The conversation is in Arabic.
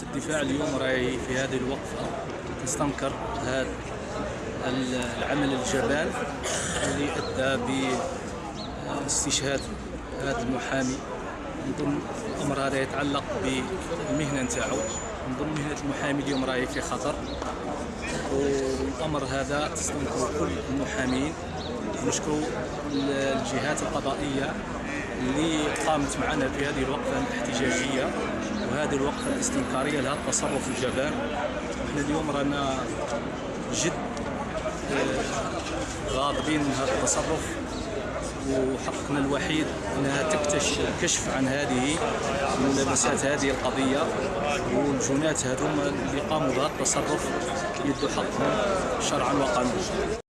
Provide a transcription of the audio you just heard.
الدفاع اليوم راهي في هذه الوقفة تستنكر هذا العمل الجبان اللي أدى باستشهاد هذا المحامي. نظن الأمر هذا يتعلق بالمهنة نتاعو. نظن مهنة المحامي اليوم راهي في خطر، والأمر هذا تستنكر كل المحامين. نشكر الجهات القضائية اللي قامت معنا في هذه الوقفة الاحتجاجية وهذه الوقفة الاستنكارية لهذا التصرف الجبان. احنا اليوم رانا جد غاضبين من هذا التصرف، وحقنا الوحيد انها تكتشف الكشف عن هذه ملابسات هذه القضيه، والجنات هذوما اللي قاموا بهذا التصرف يدوا حقهم شرعا وقانونا.